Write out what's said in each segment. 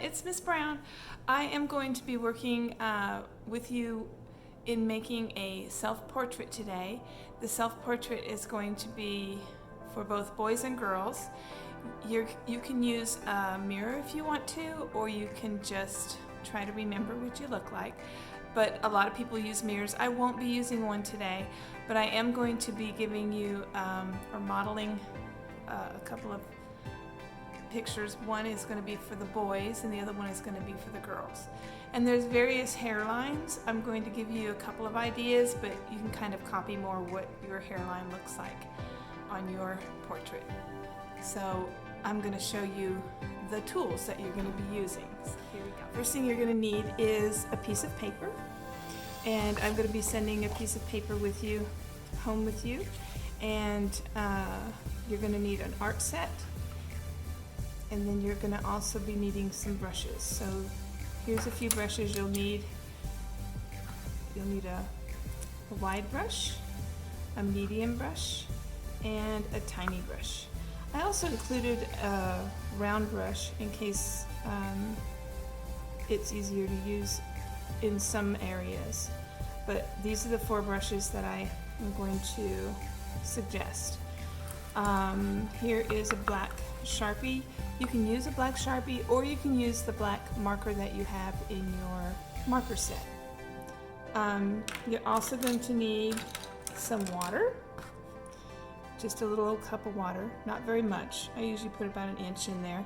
it's Miss Brown. I am going to be working with you in making a self-portrait today. The self-portrait is going to be for both boys and girls. You can use a mirror if you want to, or you can just try to remember what you look like. But a lot of people use mirrors. I won't be using one today, but I am going to be giving you or modeling a couple of pictures. One is going to be for the boys and the other one is going to be for the girls. And there's various hairlines. I'm going to give you a couple of ideas, but you can kind of copy more what your hairline looks like on your portrait. So I'm going to show you the tools that you're going to be using. So here we go. First thing you're going to need is a piece of paper, and I'm going to be sending a piece of paper with you home with you, and you're going to need an art set, and then you're going to also be needing some brushes. So here's a few brushes you'll need. You'll need a wide brush, a medium brush, and a tiny brush. I also included a round brush in case it's easier to use in some areas. But these are the 4 brushes that I am going to suggest. Here is a black Sharpie. You can use a black Sharpie, or you can use the black marker that you have in your marker set. You're also going to need some water. Just a little cup of water, not very much. I usually put about 1 inch in there.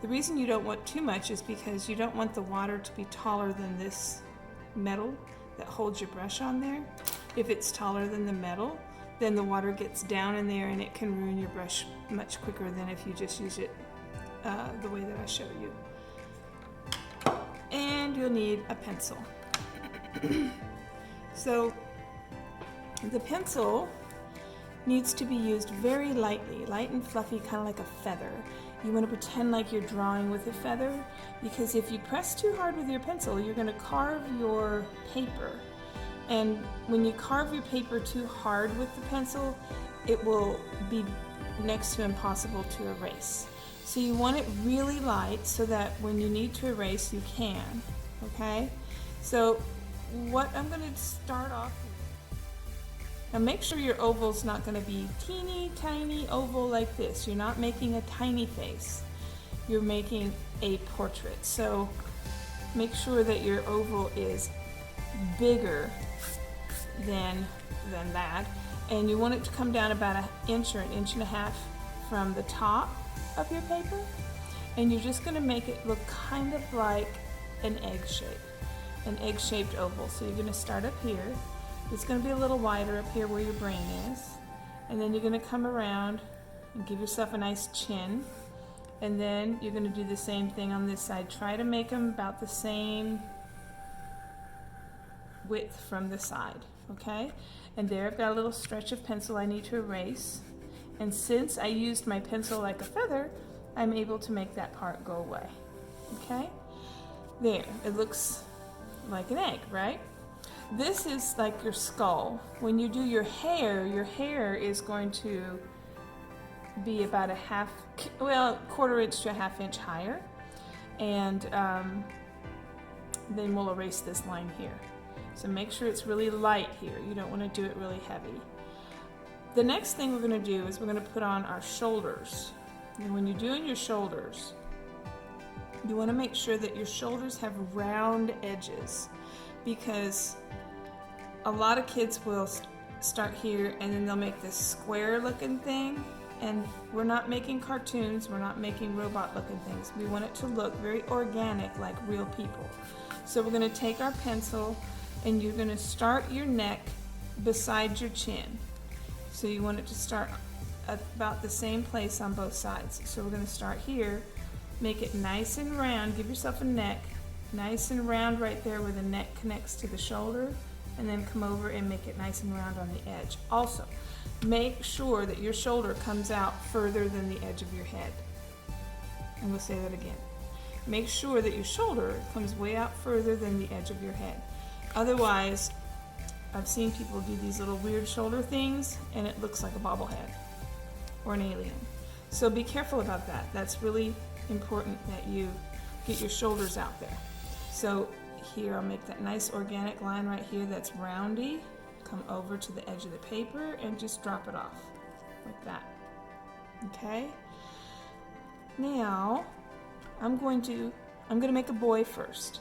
The reason you don't want too much is because you don't want the water to be taller than this metal that holds your brush on there. If it's taller than the metal, then the water gets down in there and it can ruin your brush much quicker than if you just use it the way that I show you. And you'll need a pencil. So the pencil needs to be used very lightly, light and fluffy, kind of like a feather. You want to pretend like you're drawing with a feather, because if you press too hard with your pencil, you're going to carve your paper. And when you carve your paper too hard with the pencil, it will be next to impossible to erase. So you want it really light so that when you need to erase, you can. Okay? So what I'm going to start off with. Now make sure your oval's not going to be teeny tiny oval like this. You're not making a tiny face. You're making a portrait. So make sure that your oval is bigger than that. And you want it to come down about 1 inch or 1.5 inches from the top of your paper. And you're just going to make it look kind of like an egg shape, an egg-shaped oval. So you're going to start up here. It's going to be a little wider up here where your brain is, and then you're going to come around and give yourself a nice chin, and then you're going to do the same thing on this side. Try to make them about the same width from the side, okay? And there I've got a little stretch of pencil I need to erase, and since I used my pencil like a feather, I'm able to make that part go away, okay? There, it looks like an egg, right? This is like your skull. When you do your hair is going to be about a 1/4 inch to a 1/2 inch higher. And then we'll erase this line here. So make sure it's really light here. You don't want to do it really heavy. The next thing we're going to do is we're going to put on our shoulders. And when you're doing your shoulders, you want to make sure that your shoulders have round edges, because a lot of kids will start here and then they'll make this square looking thing, and we're not making cartoons, we're not making robot looking things. We want it to look very organic, like real people. So we're going to take our pencil and you're going to start your neck beside your chin. So you want it to start at about the same place on both sides. So we're going to start here, make it nice and round, give yourself a neck, nice and round right there where the neck connects to the shoulder, and then come over and make it nice and round on the edge. Also, make sure that your shoulder comes out further than the edge of your head. And we'll say that again. Make sure that your shoulder comes way out further than the edge of your head. Otherwise, I've seen people do these little weird shoulder things and it looks like a bobblehead or an alien. So be careful about that. That's really important that you get your shoulders out there. So here I'll make that nice organic line right here that's roundy. Come over to the edge of the paper and just drop it off like that. Okay? Now I'm going to make a boy first.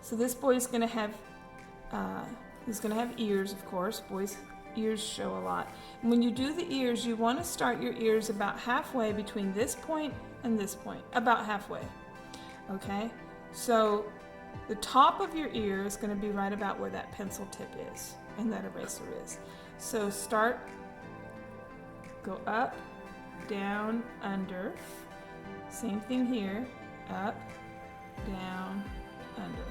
So this boy is going to have he's going to have ears, of course. Boys' ears show a lot. And when you do the ears, you want to start your ears about halfway between this point and this point, about halfway. Okay? So the top of your ear is going to be right about where that pencil tip is and that eraser is. So start, go up, down, under. Same thing here, up, down, under.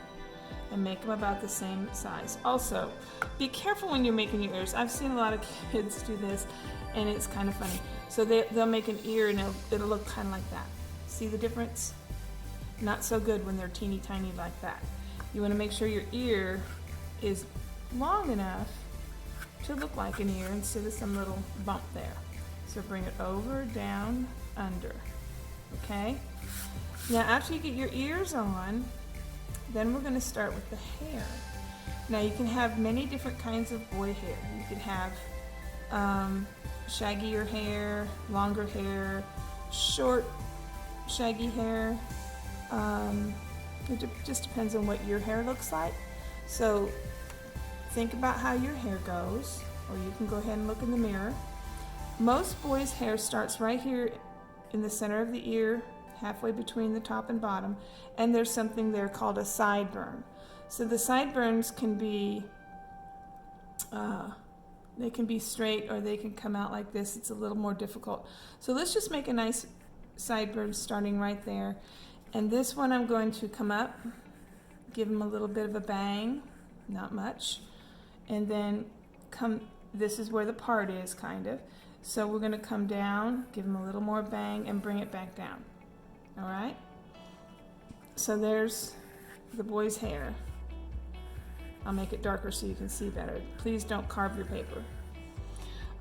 And make them about the same size. Also, be careful when you're making your ears. I've seen a lot of kids do this and it's kind of funny. So they'll make an ear and it'll look kind of like that. See the difference? Not so good when they're teeny tiny like that. You want to make sure your ear is long enough to look like an ear instead of some little bump there. So bring it over, down, under. Okay? Now after you get your ears on, then we're going to start with the hair. Now you can have many different kinds of boy hair. You could have shaggier hair, longer hair, short shaggy hair. It just depends on what your hair looks like. So think about how your hair goes, or you can go ahead and look in the mirror. Most boys' hair starts right here in the center of the ear, halfway between the top and bottom, and there's something there called a sideburn. So the sideburns can be they can be straight or they can come out like this. It's a little more difficult. So let's just make a nice sideburn starting right there. And this one I'm going to come up, give him a little bit of a bang, not much, and then this is where the part is kind of. So we're going to come down, give him a little more bang, and bring it back down. All right? So there's the boy's hair. I'll make it darker so you can see better. Please don't carve your paper.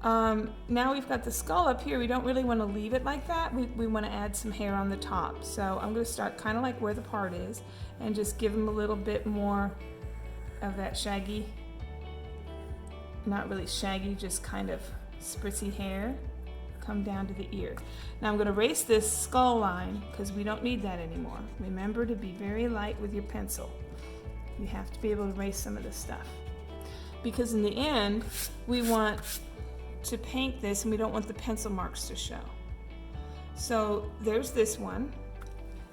Now we've got the skull up here. We don't really want to leave it like that. We want to add some hair on the top. So I'm going to start kind of like where the part is and just give him a little bit more of that shaggy, not really shaggy, just kind of spritzy hair. Come down to the ear. Now I'm going to erase this skull line because we don't need that anymore. Remember to be very light with your pencil. You have to be able to erase some of this stuff. Because in the end, we want to paint this and we don't want the pencil marks to show. So there's this one,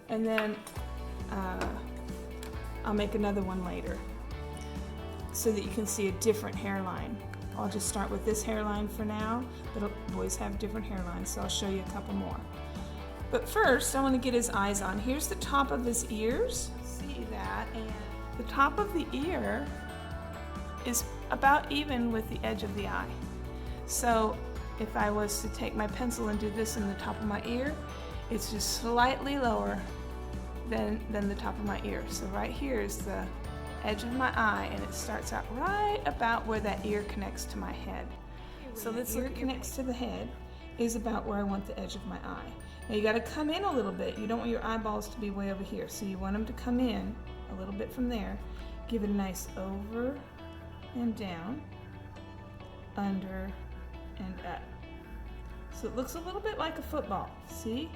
and then I'll make another one later so that you can see a different hairline. I'll just start with this hairline for now, but boys have different hairlines, so I'll show you a couple more. But first, I want to get his eyes on. Here's the top of his ears. See that? And the top of the ear is about even with the edge of the eye. So if I was to take my pencil and do this in the top of my ear, it's just slightly lower than the top of my ear. So right here is the edge of my eye, and it starts out right about where that ear connects to my head. So this ear connects to the head is about where I want the edge of my eye. Now you got to come in a little bit. You don't want your eyeballs to be way over here, so you want them to come in a little bit from there. Give it a nice over and down, under and up. So it looks a little bit like a football, see?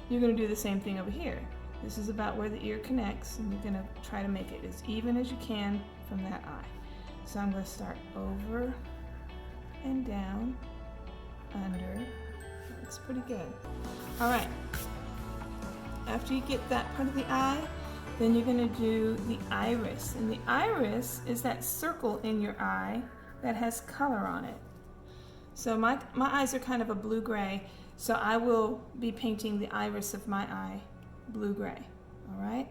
You're going to do the same thing over here. This is about where the ear connects, and you're going to try to make it as even as you can from that eye. So I'm going to start over and down, under. Looks pretty good. All right. After you get that part of the eye, then you're going to do the iris. And the iris is that circle in your eye that has color on it. So my eyes are kind of a blue-gray, so I will be painting the iris of my eye blue-gray. All right?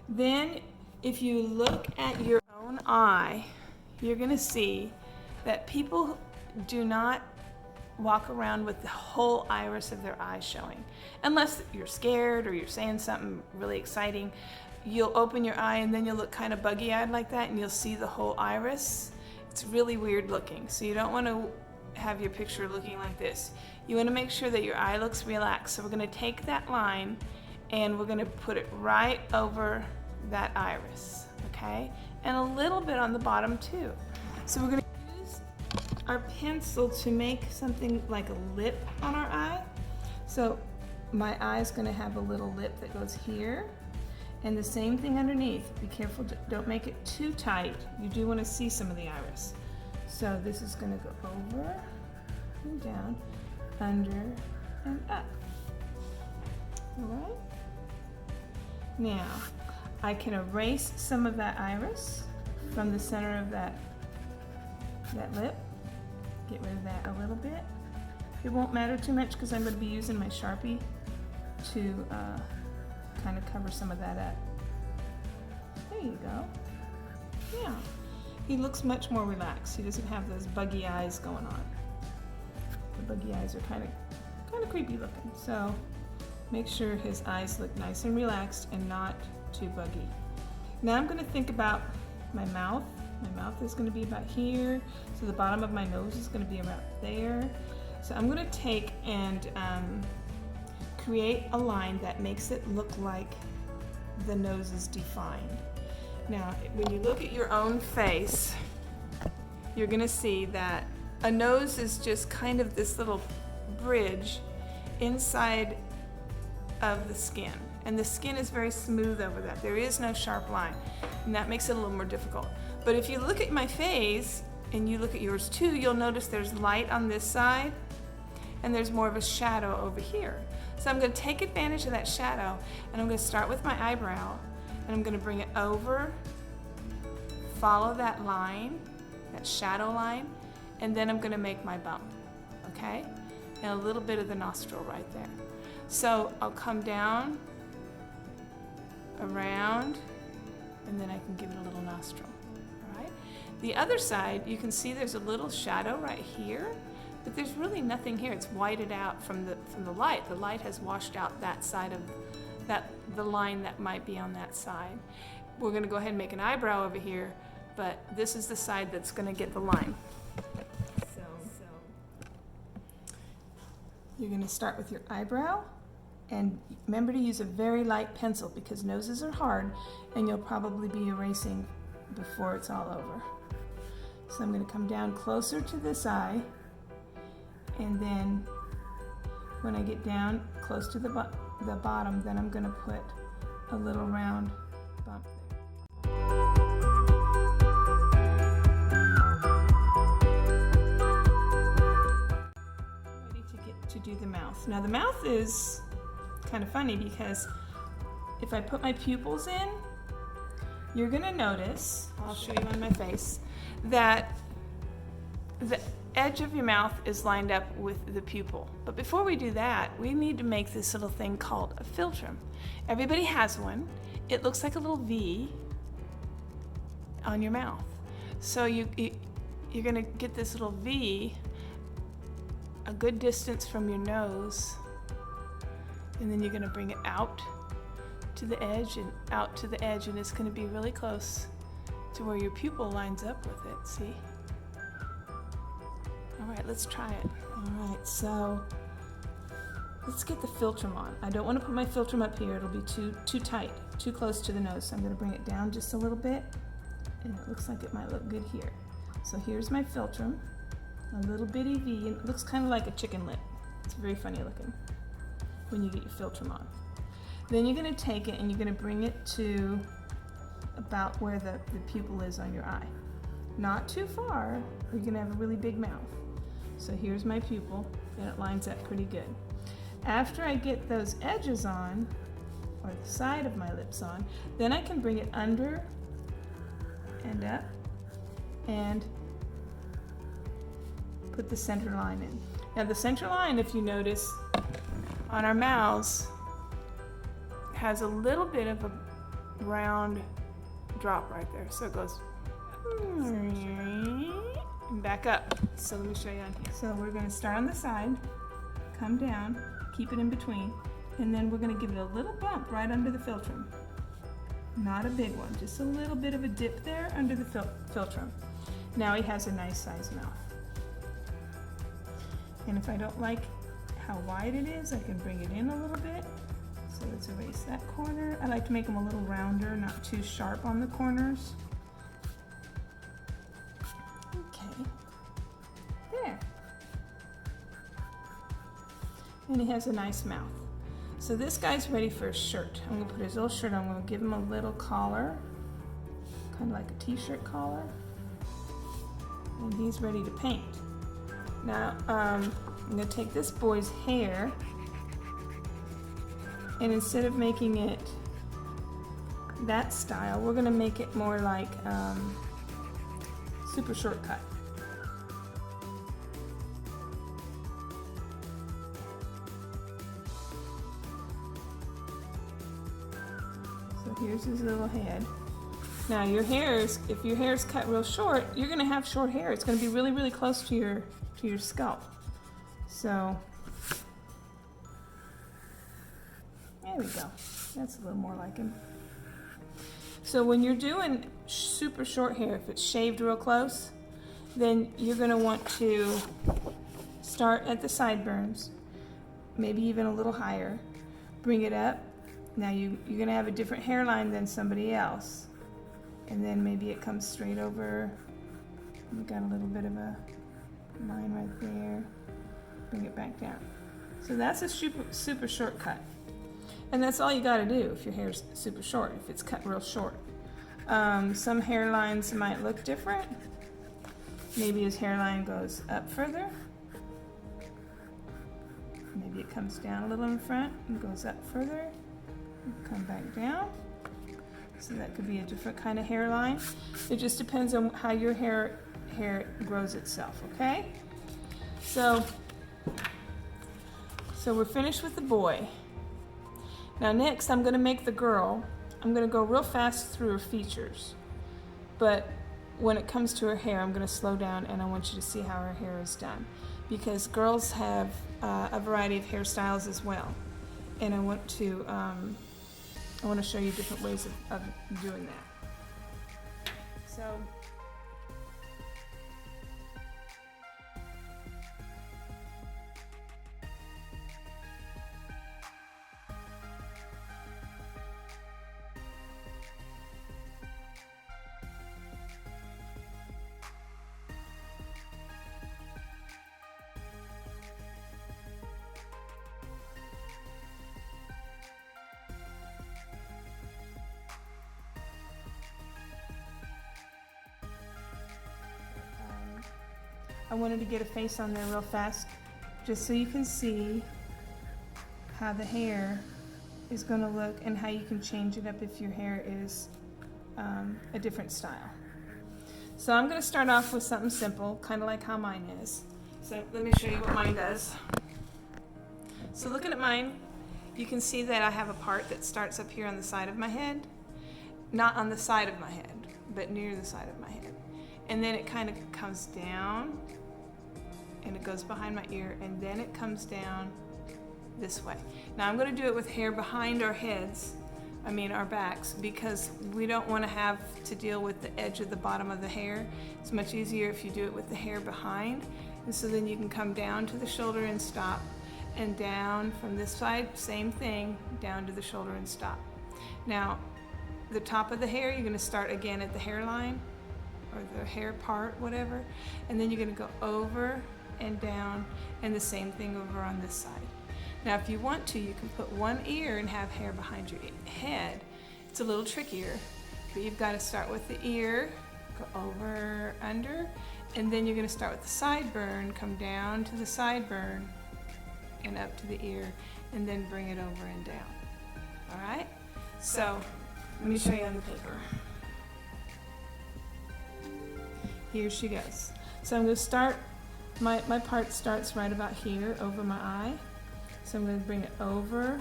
Then if you look at your own eye, you're going to see that people do not walk around with the whole iris of their eye showing. Unless you're scared or you're saying something really exciting, you'll open your eye and then you'll look kind of buggy-eyed like that and you'll see the whole iris. It's really weird looking, so you don't want to have your picture looking like this. You want to make sure that your eye looks relaxed. So we're going to take that line and we're gonna put it right over that iris, okay? And a little bit on the bottom too. So we're gonna use our pencil to make something like a lip on our eye. So my eye is gonna have a little lip that goes here, and the same thing underneath. Be careful, don't make it too tight. You do wanna see some of the iris. So this is gonna go over and down, under and up. All right? Now, I can erase some of that iris from the center of that lip. Get rid of that a little bit. It won't matter too much because I'm going to be using my Sharpie to kind of cover some of that up. There you go. Yeah. He looks much more relaxed. He doesn't have those buggy eyes going on. The buggy eyes are kind of creepy looking. So make sure his eyes look nice and relaxed and not too buggy. Now I'm going to think about my mouth. My mouth is going to be about here. So the bottom of my nose is going to be about there. So I'm going to take and create a line that makes it look like the nose is defined. Now, when you look at your own face, you're going to see that a nose is just kind of this little bridge inside of the skin. And the skin is very smooth over that. There is no sharp line, and that makes it a little more difficult. But if you look at my face, and you look at yours too, you'll notice there's light on this side, and there's more of a shadow over here. So I'm going to take advantage of that shadow, and I'm going to start with my eyebrow, and I'm going to bring it over, follow that line, that shadow line, and then I'm going to make my bump, okay? And a little bit of the nostril right there. So I'll come down, around, and then I can give it a little nostril, all right? The other side, you can see there's a little shadow right here, but there's really nothing here. It's whited out from the light. The light has washed out that side of the line that might be on that side. We're gonna go ahead and make an eyebrow over here, but this is the side that's gonna get the line. So you're gonna start with your eyebrow, and remember to use a very light pencil because noses are hard and you'll probably be erasing before it's all over. So I'm gonna come down closer to this eye, and then when I get down close to the bottom, then I'm gonna put a little round bump there. Ready to do the mouth. Now the mouth is kind of funny because if I put my pupils in, you're gonna notice, I'll show you on my face, that the edge of your mouth is lined up with the pupil. But before we do that, we need to make this little thing called a philtrum. Everybody has one. It looks like a little V on your mouth. So you're gonna get this little V a good distance from your nose, and then you're gonna bring it out to the edge and out to the edge, and it's gonna be really close to where your pupil lines up with it, see? All right, let's try it. All right, so let's get the philtrum on. I don't want to put my philtrum up here. It'll be too tight, too close to the nose. So I'm going to bring it down just a little bit, and it looks like it might look good here. So here's my philtrum, a little bitty V, and it looks kind of like a chicken lip. It's very funny looking when you get your philtrum on. Then you're going to take it and you're going to bring it to about where the pupil is on your eye. Not too far, or you're going to have a really big mouth. So here's my pupil, and it lines up pretty good. After I get those edges on, or the side of my lips on, then I can bring it under and up and put the center line in. Now the center line, if you notice, on our mouths has a little bit of a round drop right there. So it goes and back up. So let me show you on here. So we're going to start on the side, come down, keep it in between, and then we're going to give it a little bump right under the philtrum. Not a big one, just a little bit of a dip there under the philtrum. Now he has a nice sized mouth. And if I don't like how wide it is, I can bring it in a little bit. So let's erase that corner. I like to make them a little rounder, not too sharp on the corners. Okay, there. And he has a nice mouth. So this guy's ready for a shirt. I'm gonna put his little shirt on. I'm gonna give him a little collar, kind of like a t-shirt collar. And he's ready to paint. Now, I'm gonna take this boy's hair, and instead of making it that style, we're gonna make it more like super short cut. So here's his little head. Now your hairs, if your hair is cut real short, you're gonna have short hair. It's gonna be really, really close to your scalp. So there we go. That's a little more like him. So when you're doing super short hair, if it's shaved real close, then you're gonna want to start at the sideburns, maybe even a little higher. Bring it up. Now you're gonna have a different hairline than somebody else. And then maybe it comes straight over. We've got a little bit of a line right there. Bring it back down. So that's a super short cut. And that's all you gotta do if your hair's super short, if it's cut real short. Some hairlines might look different. Maybe his hairline goes up further. Maybe it comes down a little in front and goes up further. Come back down. So that could be a different kind of hairline. It just depends on how your hair grows itself, okay? So we're finished with the boy. Now next I'm gonna make the girl. I'm gonna go real fast through her features. But when it comes to her hair, I'm gonna slow down and I want you to see how her hair is done. Because girls have a variety of hairstyles as well. And I want to show you different ways of doing that. So I wanted to get a face on there real fast, just so you can see how the hair is going to look and how you can change it up if your hair is a different style. So I'm going to start off with something simple, kind of like how mine is. So let me show you what mine does. So looking at mine, you can see that I have a part that starts up here on the side of my head. Not on the side of my head, but near the side of my head. And then it kind of comes down and it goes behind my ear, and then it comes down this way. Now I'm going to do it with hair behind our heads, our backs, because we don't want to have to deal with the edge of the bottom of the hair. It's much easier if you do it with the hair behind. And so then you can come down to the shoulder and stop, and down from this side, same thing, down to the shoulder and stop. Now, the top of the hair, you're going to start again at the hairline, or the hair part, whatever, and then you're going to go over and down, and the same thing over on this side. Now if you want to, you can put one ear and have hair behind your head. It's a little trickier, but you've got to start with the ear, go over, under, and then you're going to start with the sideburn, come down to the sideburn and up to the ear, and then bring it over and down. All right? So let me show you on the paper. Here she goes. So I'm going to start, my part starts right about here over my eye. So I'm going to bring it over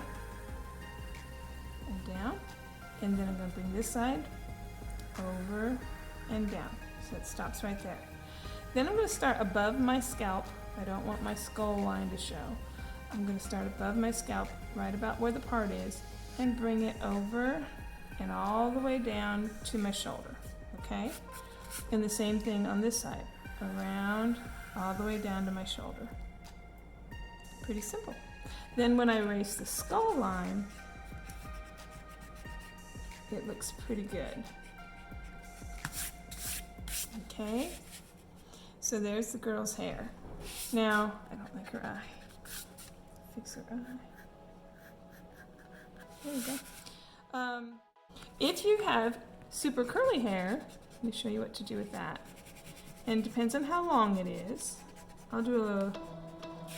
and down, and then I'm going to bring this side over and down. So it stops right there. Then I'm going to start above my scalp. I don't want my skull line to show. I'm going to start above my scalp, right about where the part is, and bring it over and all the way down to my shoulder, okay? And the same thing on this side, around, all the way down to my shoulder. Pretty simple. Then when I erase the skull line, it looks pretty good. Okay, so there's the girl's hair. Now, I don't like her eye. Fix her eye. There you go. If you have super curly hair, let me show you what to do with that. And it depends on how long it is. I'll do a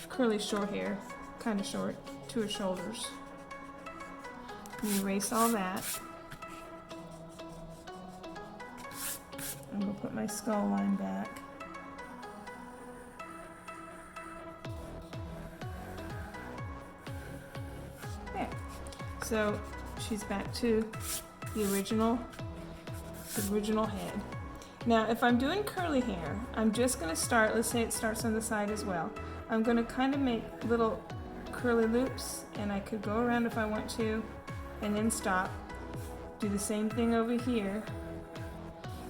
curly short hair, kind of short, to her shoulders. Erase all that. I'm going to put my skull line back. There. So she's back to the original head. Now if I'm doing curly hair, I'm just going to start, let's say it starts on the side as well. I'm going to kind of make little curly loops, and I could go around if I want to and then stop. Do the same thing over here,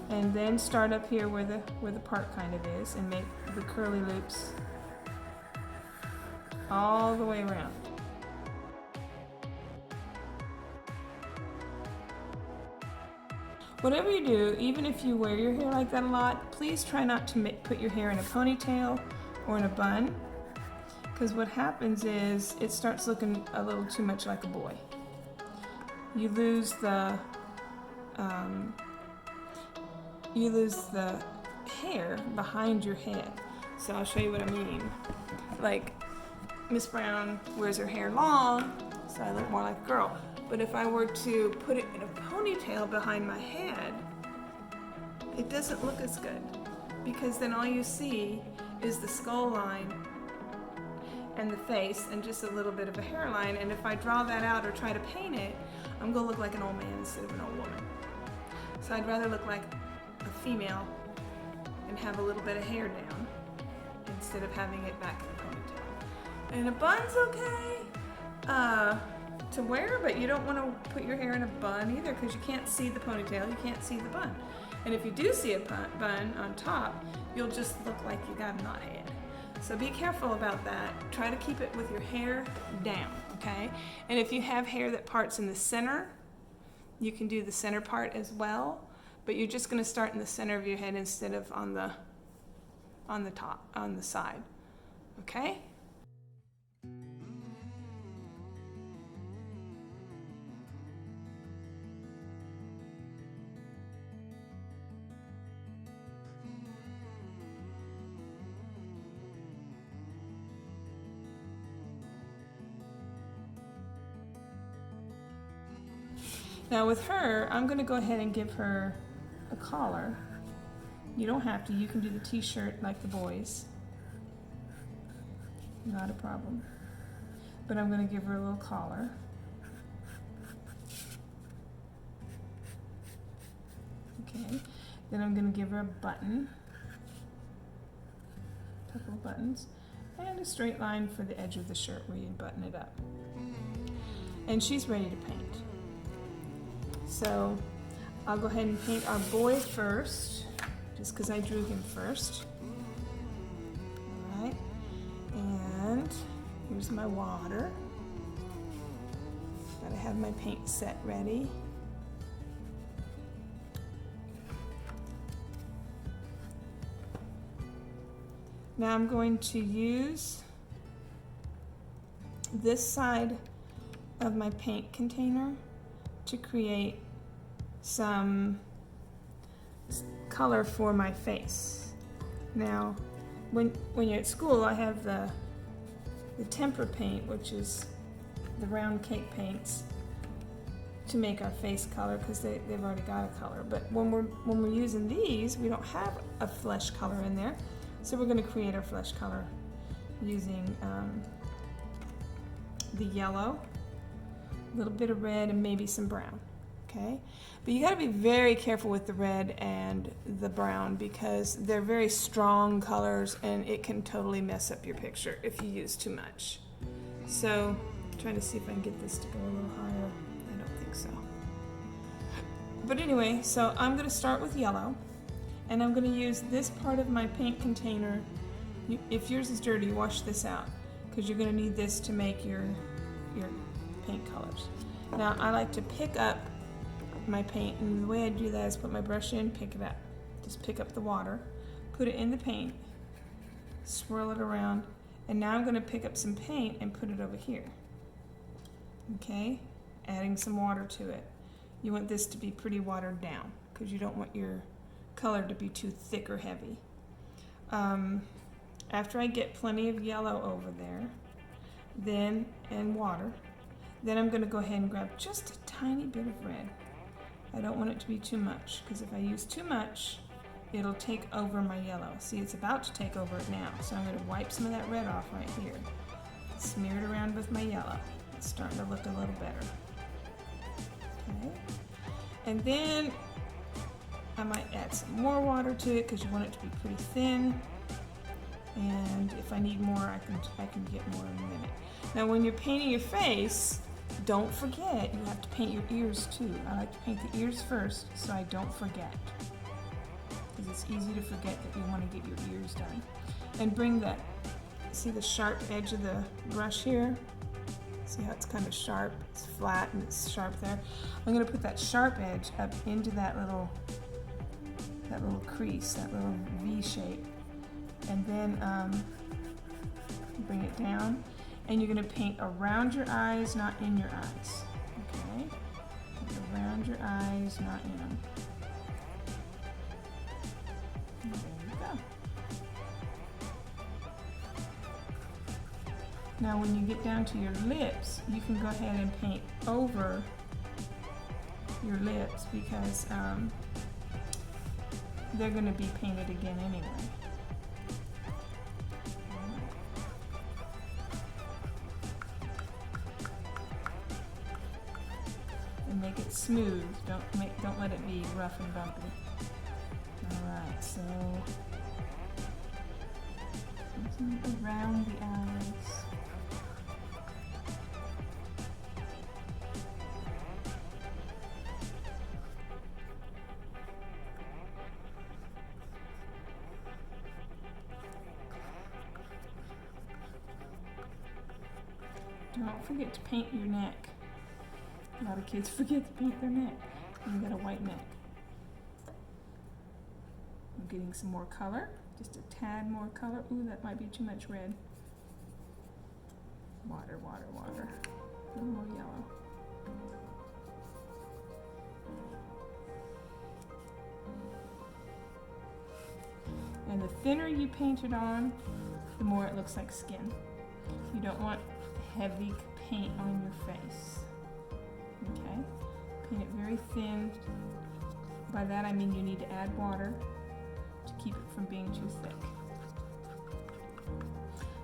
and then start up here where the part kind of is and make the curly loops all the way around. Whatever you do, even if you wear your hair like that a lot, please try not to put your hair in a ponytail or in a bun, because what happens is it starts looking a little too much like a boy. You lose the hair behind your head. So I'll show you what I mean. Like Miss Brown wears her hair long, so I look more like a girl. But if I were to put it in a ponytail behind my head, it doesn't look as good, because then all you see is the skull line and the face and just a little bit of a hairline. And if I draw that out or try to paint it, I'm gonna look like an old man instead of an old woman. So I'd rather look like a female and have a little bit of hair down instead of having it back in a ponytail. And a bun's okay to wear, but you don't want to put your hair in a bun either, because you can't see the ponytail, you can't see the bun. And if you do see a bun on top, you'll just look like you got a knot head. So be careful about that. Try to keep it with your hair down, okay? And if you have hair that parts in the center, you can do the center part as well, but you're just going to start in the center of your head instead of on the top, on the side, okay? Now with her, I'm going to go ahead and give her a collar. You don't have to, you can do the t-shirt like the boys. Not a problem. But I'm going to give her a little collar. Okay, then I'm going to give her a button. A couple of buttons. And a straight line for the edge of the shirt where you button it up. And she's ready to paint. So I'll go ahead and paint our boy first, just because I drew him first. All right, and here's my water. Gotta have my paint set ready. Now I'm going to use this side of my paint container to create some color for my face. Now, when you're at school, I have the tempera paint, which is the round cake paints, to make our face color, because they've already got a color. But when we're using these, we don't have a flesh color in there, so we're going to create our flesh color using the yellow, a little bit of red, and maybe some brown. Okay, but you got to be very careful with the red and the brown, because they're very strong colors and it can totally mess up your picture if you use too much. So I'm trying to see if I can get this to go a little higher. I don't think so. But anyway, so I'm going to start with yellow, and I'm going to use this part of my paint container. If yours is dirty, wash this out, because you're going to need this to make your paint colors. Now I like to pick up my paint, and the way I do that is put my brush in, pick it up. Just pick up the water, put it in the paint, swirl it around, and now I'm going to pick up some paint and put it over here. Okay, adding some water to it. You want this to be pretty watered down because you don't want your color to be too thick or heavy. After I get plenty of yellow over there, and water, then I'm going to go ahead and grab just a tiny bit of red. I don't want it to be too much, because if I use too much, it'll take over my yellow. See, it's about to take over it now, so I'm going to wipe some of that red off right here. Smear it around with my yellow. It's starting to look a little better. Okay. And then I might add some more water to it, because you want it to be pretty thin. And if I need more, I can get more in a minute. Now when you're painting your face, don't forget you have to paint your ears too. I like to paint the ears first so I don't forget. Because it's easy to forget that you want to get your ears done. And bring that, see the sharp edge of the brush here? See how it's kind of sharp? It's flat and it's sharp there. I'm going to put that sharp edge up into that little crease, that little V shape. And then bring it down, and you're going to paint around your eyes, not in your eyes. Okay? Paint around your eyes, not in them. And there you go. Now when you get down to your lips, you can go ahead and paint over your lips because they're going to be painted again anyway. And make it smooth. Don't let it be rough and bumpy. Alright, so around the eyes. Don't forget to paint your neck. A lot of kids forget to paint their neck. And you got a white neck. I'm getting some more color. Just a tad more color. Ooh, that might be too much red. Water, water, water. A little more yellow. And the thinner you paint it on, the more it looks like skin. You don't want heavy paint on your face. Okay? Paint it very thin. By that I mean you need to add water to keep it from being too thick.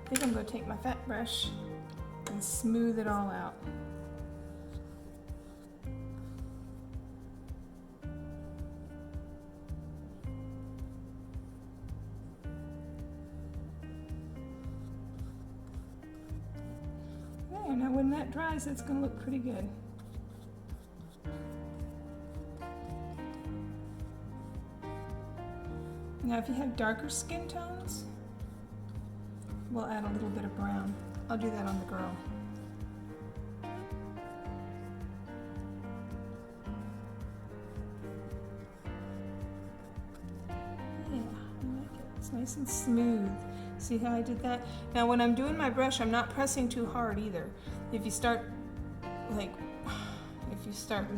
I think I'm going to take my fat brush and smooth it all out. There, now when that dries, it's going to look pretty good. Now if you have darker skin tones, we'll add a little bit of brown. I'll do that on the girl. Yeah, I like it. It's nice and smooth. See how I did that? Now when I'm doing my brush, I'm not pressing too hard either. If you start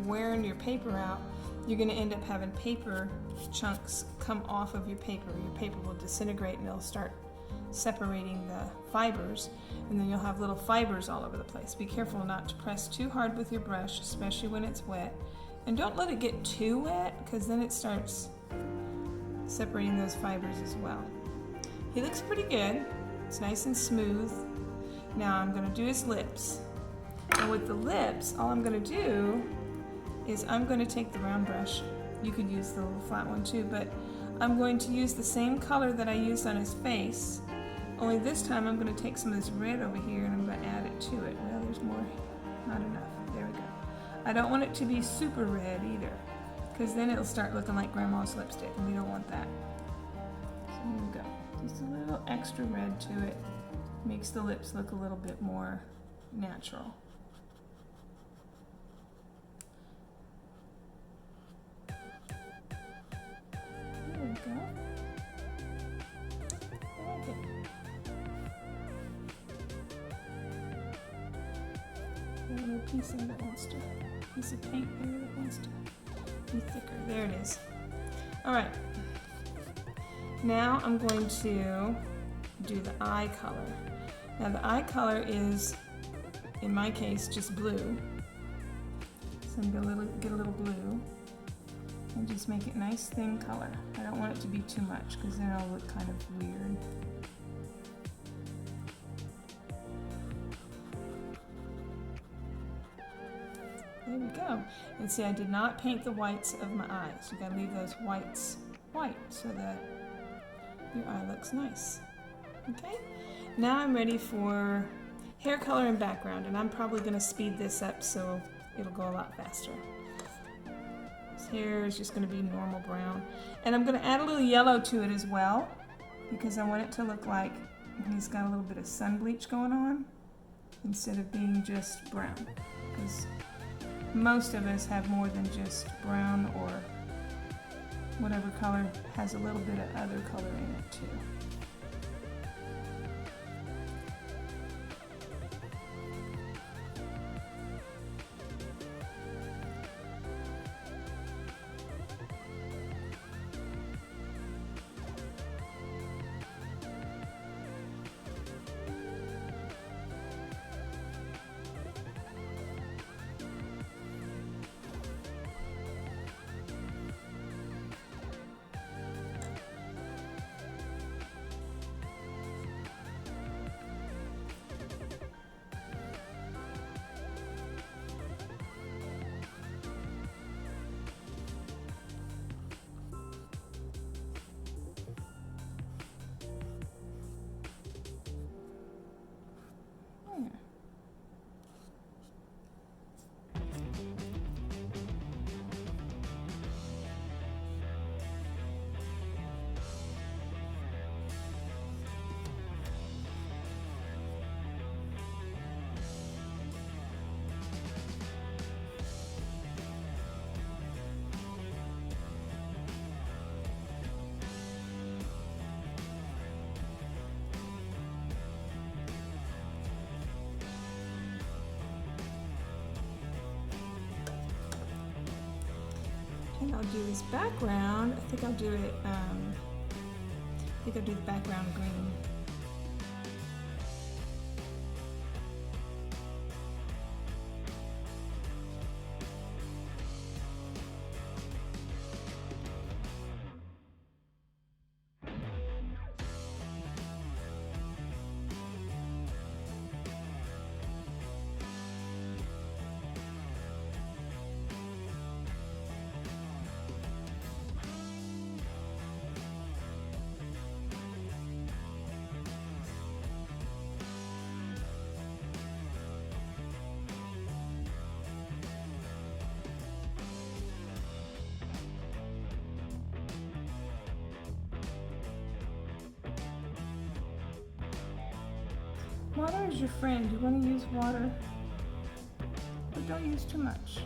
wearing your paper out, you're going to end up having paper chunks come off of your paper. Your paper will disintegrate and it'll start separating the fibers, and then you'll have little fibers all over the place. Be careful not to press too hard with your brush, especially when it's wet. And don't let it get too wet, because then it starts separating those fibers as well. He looks pretty good. It's nice and smooth. Now I'm going to do his lips. And with the lips, all I'm going to do is I'm going to take the round brush. You could use the little flat one too, but I'm going to use the same color that I used on his face, only this time I'm going to take some of this red over here and I'm going to add it to it. Well, there's more, not enough. There we go. I don't want it to be super red either, because then it'll start looking like Grandma's lipstick, and we don't want that. So here we go. Just a little extra red to it. Makes the lips look a little bit more natural. go. I like it. Got a little piece of that wants to, piece of paint there that wants to be thicker. There it is. All right. Now I'm going to do the eye color. Now the eye color is, in my case, just blue. So I'm gonna get a little blue and just make it nice thin color. I don't want it to be too much because then it'll look kind of weird. There we go. And see, I did not paint the whites of my eyes. You gotta leave those whites white so that your eye looks nice. Okay? Now I'm ready for hair color and background, and I'm probably gonna speed this up so it'll go a lot faster. His hair is just gonna be normal brown. And I'm gonna add a little yellow to it as well because I want it to look like he's got a little bit of sun bleach going on instead of being just brown. Because most of us have more than just brown or whatever color has a little bit of other color in it too. And I'll do this background. I think I'll do it, the background green. Water is your friend. You want to use water, but don't use too much.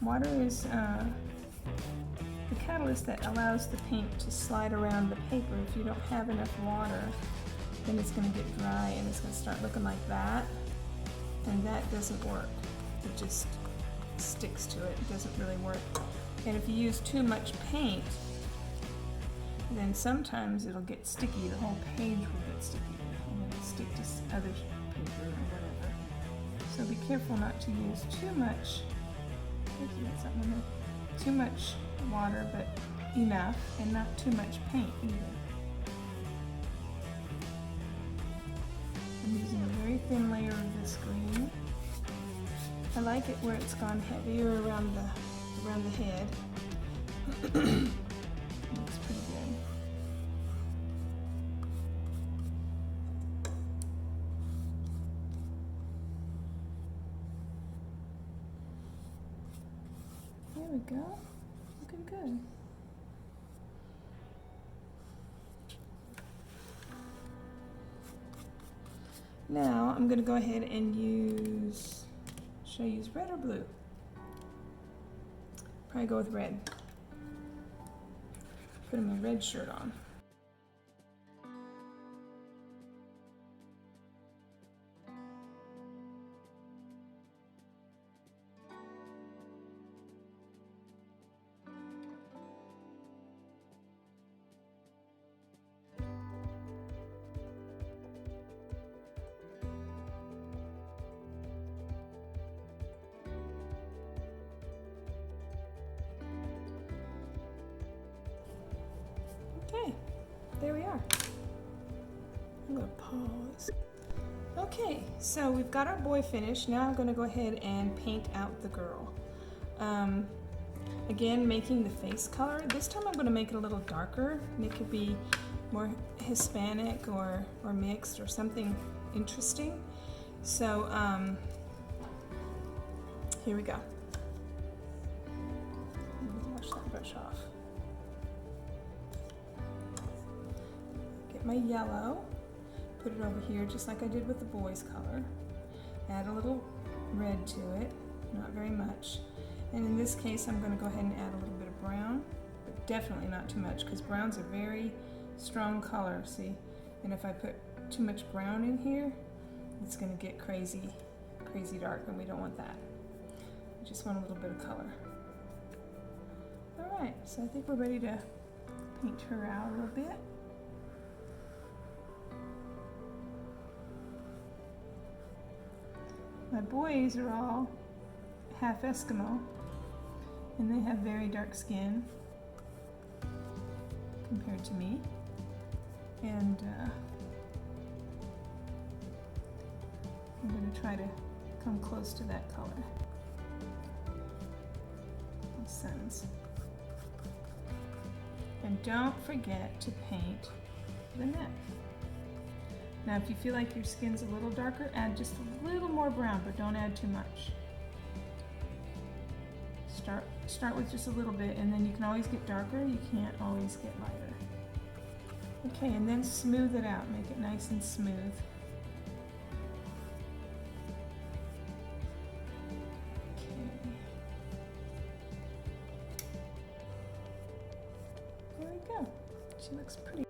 Water is the catalyst that allows the paint to slide around the paper. If you don't have enough water, then it's going to get dry and it's going to start looking like that, and that doesn't work. It just sticks to it. It doesn't really work. And if you use too much paint, then sometimes it'll get sticky. The whole page will get sticky and it'll stick to other paper or whatever. So be careful not to use too much. Too much water, but enough, and not too much paint either. I'm using a very thin layer of this green. I like it where it's gone heavier around the head. Looks pretty good. There we go. Looking good. Now I'm going to go ahead and should I use red or blue? Probably go with red. putting my red shirt on. Okay, there we are. I'm gonna pause. Okay, so we've got our boy finished. Now I'm gonna go ahead and paint out the girl. Again, making the face color. This time I'm gonna make it a little darker. And it could be more Hispanic or mixed or something interesting. So here we go. Let me wash that brush off. Get my yellow, put it over here just like I did with the boy's color. Add a little red to it, not very much. And in this case, I'm going to go ahead and add a little bit of brown, but definitely not too much because brown's a very strong color, see? And if I put too much brown in here, it's going to get crazy dark, and we don't want that. We just want a little bit of color. All right, so I think we're ready to paint her out a little bit. My boys are all half Eskimo, and they have very dark skin compared to me. And I'm going to try to come close to that color. The sun's. And don't forget to paint the neck. Now if you feel like your skin's a little darker, add just a little more brown, but don't add too much. Start with just a little bit, and then you can always get darker, you can't always get lighter. Okay, and then smooth it out, make it nice and smooth. Okay. There we go. She looks pretty.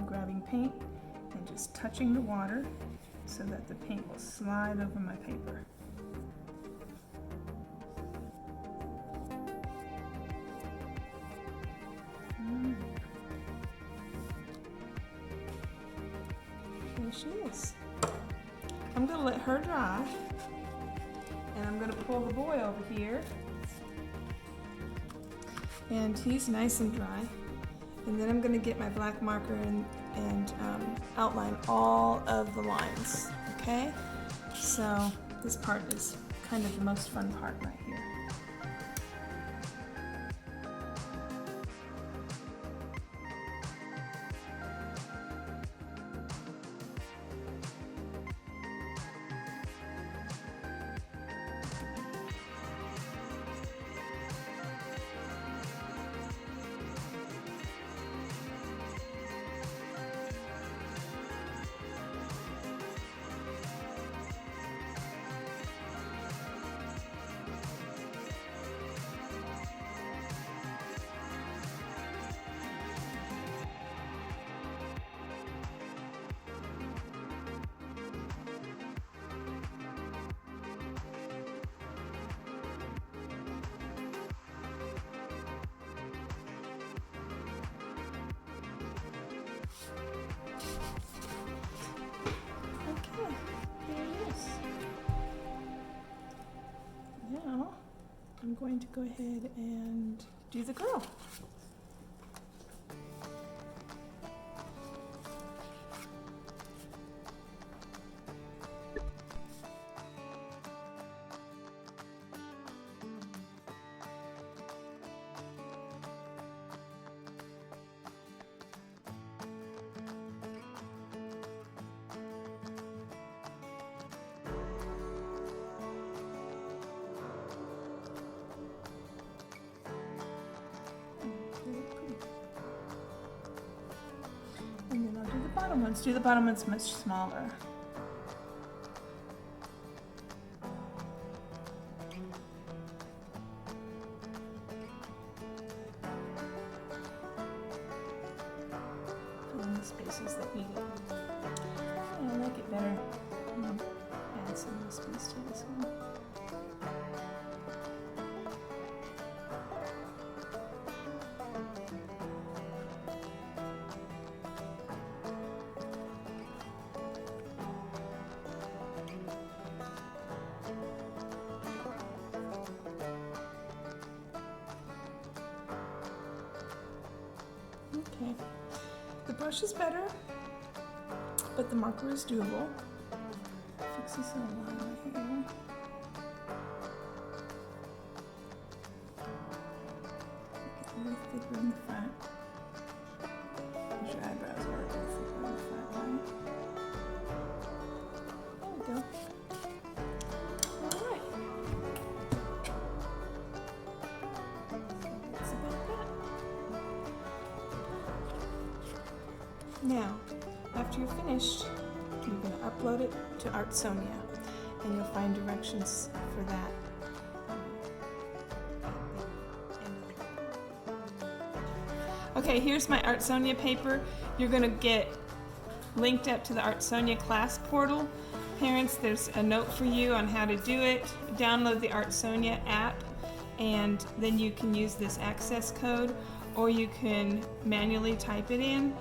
grabbing paint and just touching the water so that the paint will slide over my paper. There she is. I'm going to let her dry, and I'm going to pull the boy over here, and he's nice and dry. And then I'm going to get my black marker and outline all of the lines, okay? So this part is kind of the most fun part right here. Now, I'm going to go ahead and do the girl. And then I'll do the bottom ones. Do the bottom ones much smaller. Fill in the spaces that need it. I like it better. I'm gonna add some more space to this one. Okay, the brush is better, but the marker is doable. Fix this little line right here. Get a little thicker in the front. Your eyebrows are a little thicker in the front, right? There we go. All right. That's about that. Now, after you're finished, you're going to upload it to Artsonia, and you'll find directions for that. Okay, here's my Artsonia paper. You're going to get linked up to the Artsonia class portal. Parents, there's a note for you on how to do it. Download the Artsonia app, and then you can use this access code, or you can manually type it in.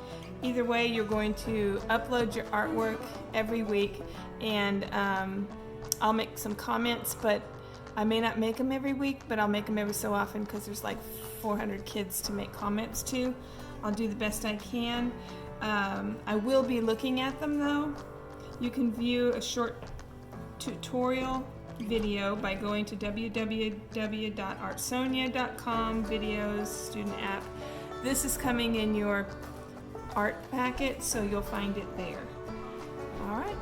Either way, you're going to upload your artwork every week, and I'll make some comments, but I may not make them every week, but I'll make them every so often because there's like 400 kids to make comments to. I'll do the best I can. I will be looking at them though. You can view a short tutorial video by going to www.artsonia.com videos student app. This is coming in your art packet, so you'll find it there. All right.